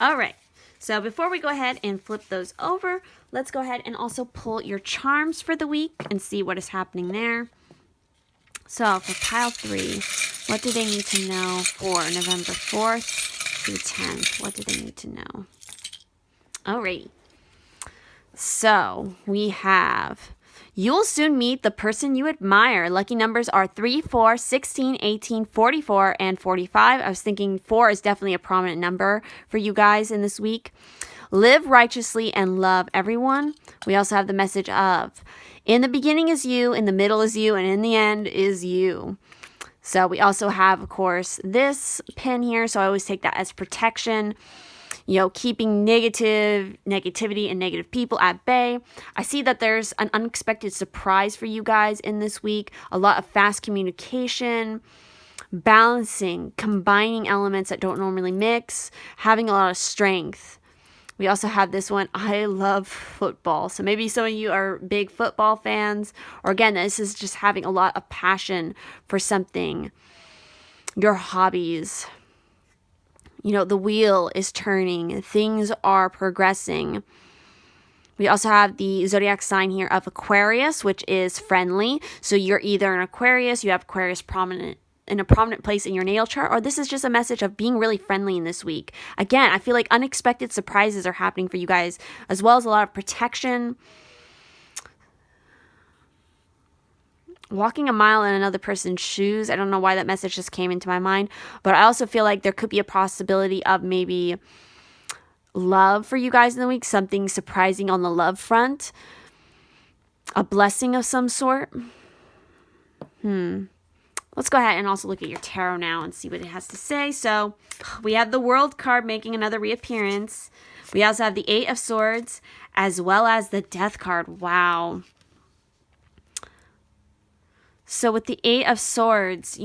All right. So before we go ahead and flip those over, let's go ahead and also pull your charms for the week and see what is happening there. So for pile 3, what do they need to know for November 4th to 10th? What do they need to know? Alrighty. So we have, you'll soon meet the person you admire. Lucky numbers are 3, 4, 16, 18, 44, and 45. I was thinking 4 is definitely a prominent number for you guys in this week. Live righteously and love everyone. We also have the message of, in the beginning is you, in the middle is you, and in the end is you. So we also have, of course, this pin here. So I always take that as protection. Keeping negativity and negative people at bay. I see that there's an unexpected surprise for you guys in this week. A lot of fast communication, balancing, combining elements that don't normally mix, having a lot of strength. We also have this one, I love football. So maybe some of you are big football fans, or again, this is just having a lot of passion for something, your hobbies. The wheel is turning. Things are progressing. We also have the zodiac sign here of Aquarius, which is friendly. So you're either an Aquarius, you have Aquarius in a prominent place in your natal chart, or this is just a message of being really friendly in this week. Again, I feel like unexpected surprises are happening for you guys, as well as a lot of protection. Walking a mile in another person's shoes. I don't know why that message just came into my mind, but I also feel like there could be a possibility of maybe love for you guys in the week, something surprising on the love front, a blessing of some sort. Let's go ahead and also look at your tarot now and see what it has to say. So we have the World card making another reappearance. We also have the 8 of Swords as well as the Death card. Wow. So with the 8 of Swords,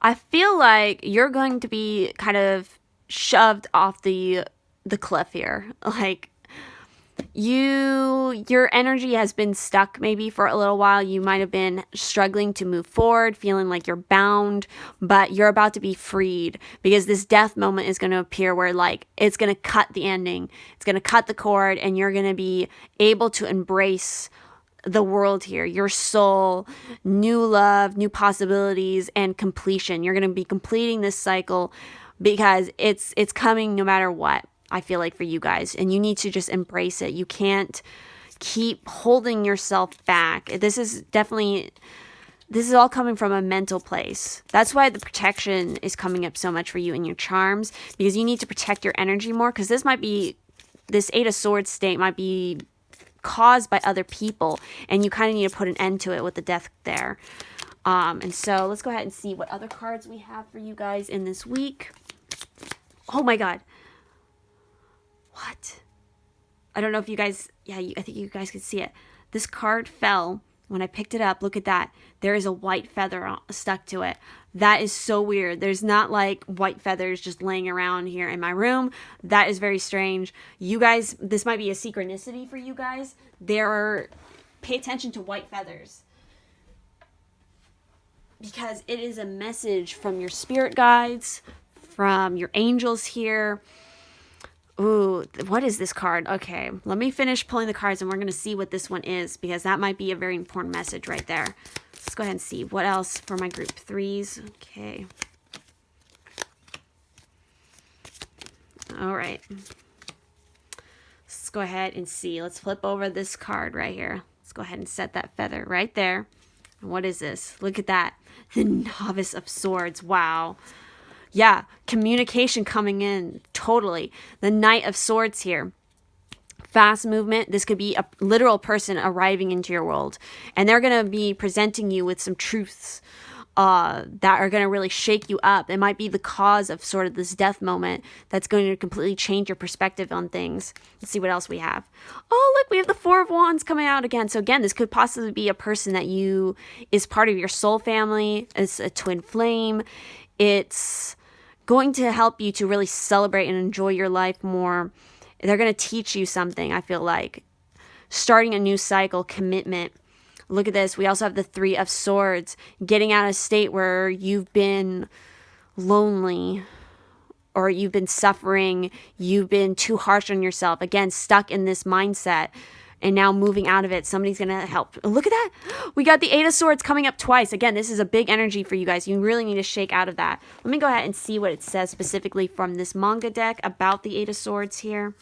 I feel like you're going to be kind of shoved off the cliff here. Like, your energy has been stuck maybe for a little while. You might have been struggling to move forward, feeling like you're bound, but you're about to be freed because this death moment is going to appear where like it's going to cut the ending. It's going to cut the cord and you're going to be able to embrace the world here, your soul, new love, new possibilities, and completion. You're going to be completing this cycle because it's coming no matter what. I feel like for you guys, and you need to just embrace it. You can't keep holding yourself back. This is all coming from a mental place. That's why the protection is coming up so much for you in your charms, because you need to protect your energy more, because this Eight of Swords state might be caused by other people, and you kind of need to put an end to it with the death there. And so let's go ahead and see what other cards we have for you guys in this week. Oh my God. What? I don't know if you guys, I think you guys could see it. This card fell when I picked it up. Look at that. There is a white feather stuck to it. That is so weird. There's not like white feathers just laying around here in my room. That is very strange. You guys, this might be a synchronicity for you guys. Pay attention to white feathers, because it is a message from your spirit guides, from your angels here. Ooh, what is this card? Okay, let me finish pulling the cards and we're going to see what this one is, because that might be a very important message right there. Let's go ahead and see what else for my group threes. Okay. All right. Let's go ahead and see. Let's flip over this card right here. Let's go ahead and set that feather right there. And what is this? Look at that. The Novice of Swords. Wow. Yeah, communication coming in, totally. The Knight of Swords here. Fast movement. This could be a literal person arriving into your world. And they're going to be presenting you with some truths that are going to really shake you up. It might be the cause of sort of this death moment that's going to completely change your perspective on things. Let's see what else we have. Oh, look, we have the Four of Wands coming out again. So again, this could possibly be a person that is part of your soul family. It's a twin flame. It's going to help you to really celebrate and enjoy your life more. They're going to teach you something, I feel like. Starting a new cycle, commitment. Look at this. We also have the Three of Swords. Getting out of a state where you've been lonely or you've been suffering. You've been too harsh on yourself. Again, stuck in this mindset. And now moving out of it, somebody's going to help. Look at that. We got the Eight of Swords coming up twice. Again, this is a big energy for you guys. You really need to shake out of that. Let me go ahead and see what it says specifically from this manga deck about the Eight of Swords here.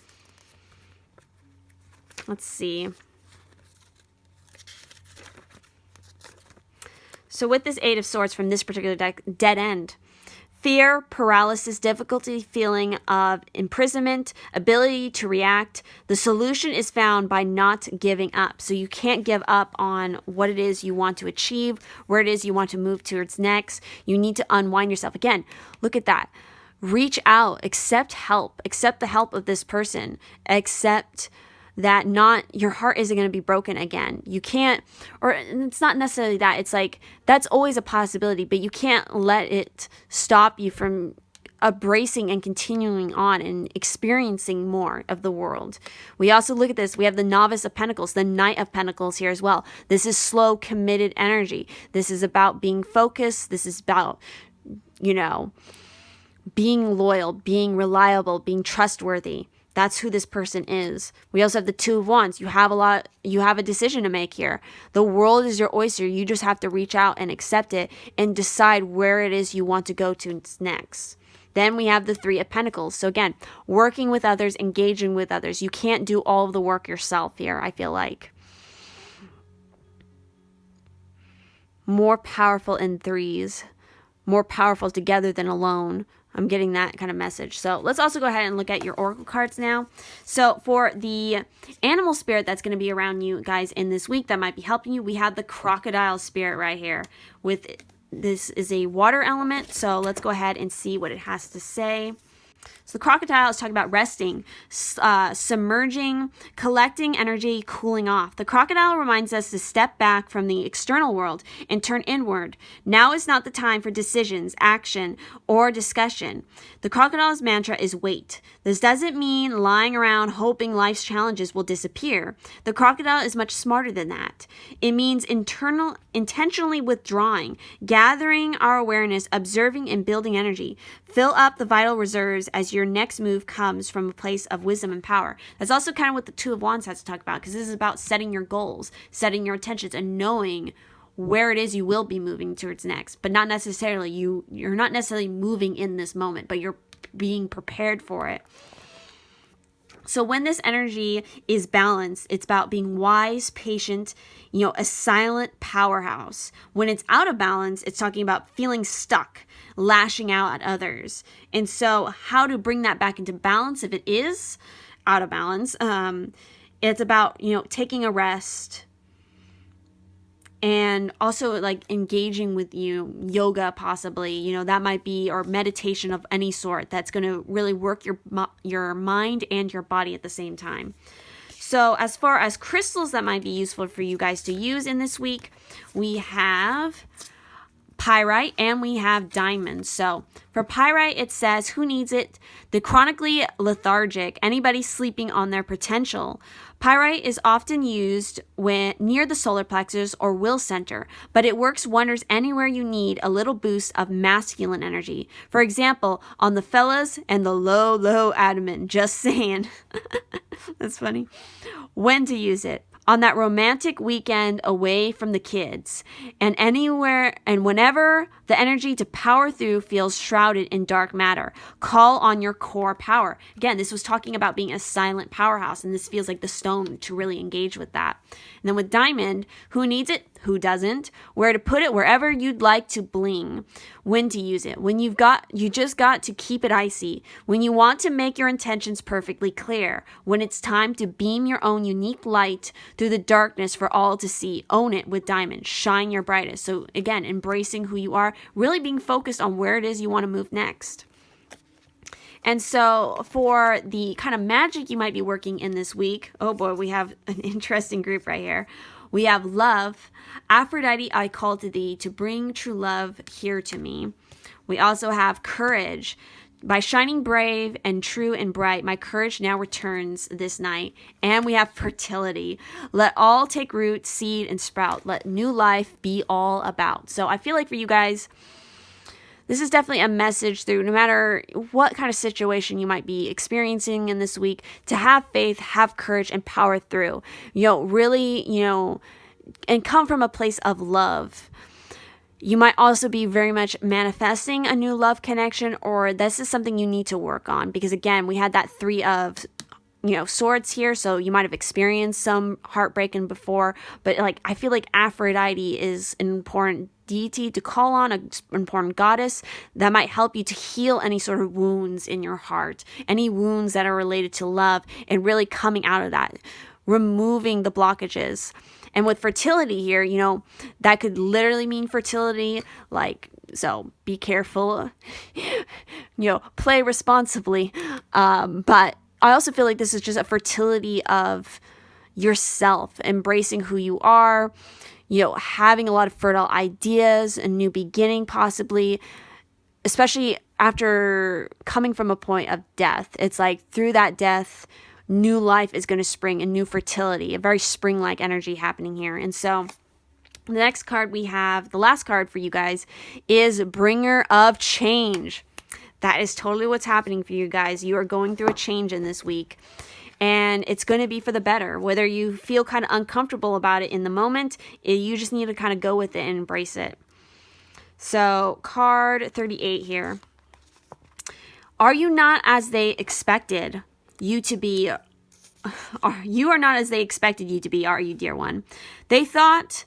Let's see. So with this Eight of Swords from this particular deck, dead end. Fear, paralysis, difficulty, feeling of imprisonment, ability to react. The solution is found by not giving up. So you can't give up on what it is you want to achieve, where it is you want to move towards next. You need to unwind yourself. Again, look at that. Reach out, accept help, accept the help of this person, accept that your heart isn't going to be broken again. You can't, or it's not necessarily that. It's like, that's always a possibility, but you can't let it stop you from embracing and continuing on and experiencing more of the world. We also look at this. We have the Novice of Pentacles, the Knight of Pentacles here as well. This is slow, committed energy. This is about being focused. This is about, being loyal, being reliable, being trustworthy. That's who this person is. We also have the Two of Wands. You have a decision to make here. The world is your oyster. You just have to reach out and accept it and decide where it is you want to go to next. Then we have the Three of Pentacles. So again, working with others, engaging with others. You can't do all of the work yourself here, I feel like. More powerful in threes. More powerful together than alone. I'm getting that kind of message. So let's also go ahead and look at your oracle cards now. So for the animal spirit that's going to be around you guys in this week that might be helping you, we have the crocodile spirit right here. This is a water element. So let's go ahead and see what it has to say. So the crocodile is talking about resting, submerging, collecting energy, cooling off. The crocodile reminds us to step back from the external world and turn inward. Now is not the time for decisions, action, or discussion. The crocodile's mantra is wait. This doesn't mean lying around hoping life's challenges will disappear. The crocodile is much smarter than that. It means intentionally withdrawing, gathering our awareness, observing, and building energy. Fill up the vital reserves as your next move comes from a place of wisdom and power. That's also kind of what the Two of Wands has to talk about, because this is about setting your goals, setting your intentions, and knowing where it is you will be moving towards next. But not necessarily, you're not necessarily moving in this moment, but you're being prepared for it. So when this energy is balanced, it's about being wise, patient, a silent powerhouse. When it's out of balance, it's talking about feeling stuck, lashing out at others. And so how to bring that back into balance if it is out of balance, it's about, taking a rest, and also like engaging with yoga possibly, that might be, or meditation of any sort that's going to really work your mind and your body at the same time. So as far as crystals that might be useful for you guys to use in this week, we have pyrite and we have diamonds. So for pyrite, it says, who needs it? The chronically lethargic, anybody sleeping on their potential. Pyrite is often used when near the solar plexus or will center, but it works wonders anywhere you need a little boost of masculine energy. For example, on the fellas and the low abdomen. Just saying. That's funny. When to use it? On that romantic weekend away from the kids, and anywhere and whenever the energy to power through feels shrouded in dark matter. Call on your core power. Again, this was talking about being a silent powerhouse, and this feels like the stone to really engage with that. And then with diamond, who needs it? Who doesn't? Where to put it? Wherever you'd like to bling. When to use it? When you just got to keep it icy. When you want to make your intentions perfectly clear. When it's time to beam your own unique light through the darkness for all to see. Own it with diamond. Shine your brightest. So again, embracing who you are, really being focused on where it is you want to move next. And so for the kind of magic you might be working in this week, oh boy, we have an interesting group right here. We have love. Aphrodite, I call to thee to bring true love here to me. We also have courage. By shining brave and true and bright, my courage now returns this night. And we have fertility. Let all take root, seed, and sprout. Let new life be all about. So I feel like for you guys, this is definitely a message through no matter what kind of situation you might be experiencing in this week, to have faith, have courage, and power through. Really, and come from a place of love. You might also be very much manifesting a new love connection, or this is something you need to work on. Because again, we had that 3 of swords here, so you might have experienced some heartbreaking before, but I feel like Aphrodite is an important deity to call on, an important goddess that might help you to heal any sort of wounds in your heart, any wounds that are related to love, and really coming out of that, removing the blockages. And with fertility here, that could literally mean fertility, so be careful, play responsibly, but I also feel like this is just a fertility of yourself, embracing who you are, having a lot of fertile ideas, a new beginning possibly, especially after coming from a point of death. It's like through that death, new life is going to spring, a new fertility, a very spring-like energy happening here. And so the next card we have, the last card for you guys, is Bringer of Change. That is totally what's happening for you guys. You are going through a change in this week, and it's going to be for the better. Whether you feel kind of uncomfortable about it in the moment, you just need to kind of go with it and embrace it. So card 38 here. Are you not as they expected you to be? You are not as they expected you to be, are you, dear one? They thought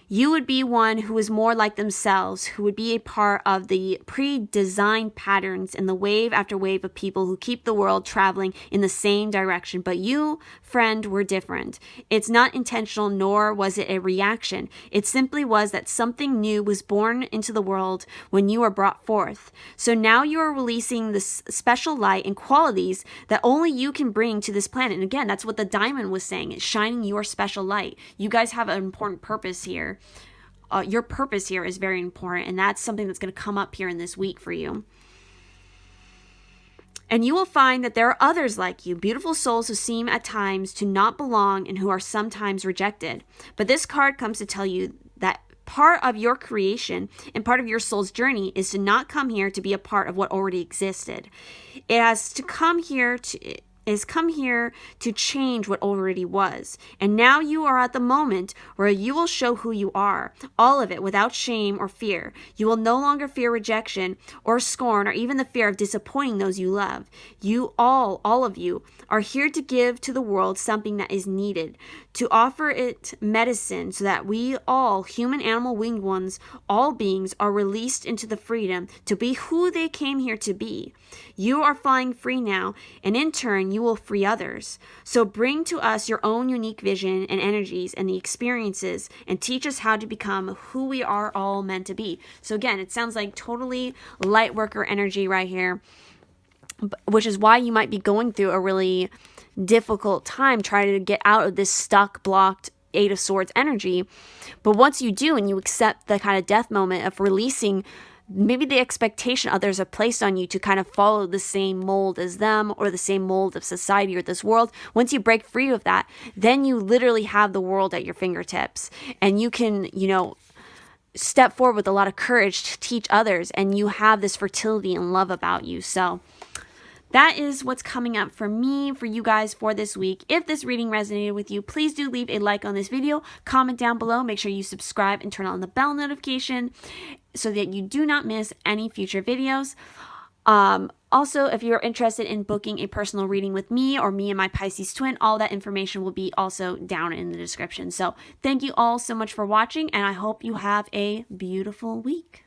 You would be one who is more like themselves, who would be a part of the pre-designed patterns in the wave after wave of people who keep the world traveling in the same direction. But you, friend, were different. It's not intentional, nor was it a reaction. It simply was that something new was born into the world when you were brought forth. So now you are releasing this special light and qualities that only you can bring to this planet. And again, that's what the diamond was saying. It's shining your special light. You guys have an important purpose here. Your purpose here is very important, and that's something that's going to come up here in this week for you. And you will find that there are others like you, beautiful souls who seem at times to not belong and who are sometimes rejected. But this card comes to tell you that part of your creation and part of your soul's journey is to not come here to be a part of what already existed. It has to come here to change what already was. And now you are at the moment where you will show who you are, all of it without shame or fear. You will no longer fear rejection or scorn or even the fear of disappointing those you love. You all of you are here to give to the world something that is needed, to offer it medicine so that we all, human, animal, winged ones, all beings are released into the freedom to be who they came here to be. You are flying free now, and in turn, you will free others. So bring to us your own unique vision and energies and the experiences and teach us how to become who we are all meant to be. So again, it sounds like totally light worker energy right here, which is why you might be going through a really difficult time trying to get out of this stuck, blocked Eight of Swords energy. But once you do and you accept the kind of death moment of releasing maybe the expectation others have placed on you to kind of follow the same mold as them or the same mold of society or this world, once you break free of that, then you literally have the world at your fingertips, and you can, step forward with a lot of courage to teach others, and you have this fertility and love about you. So that is what's coming up for me, for you guys for this week. If this reading resonated with you, please do leave a like on this video, comment down below, make sure you subscribe and turn on the bell notification so that you do not miss any future videos. Also, if you're interested in booking a personal reading with me or me and my Pisces-Twin, all that information will be also down in the description. So thank you all so much for watching, and I hope you have a beautiful week.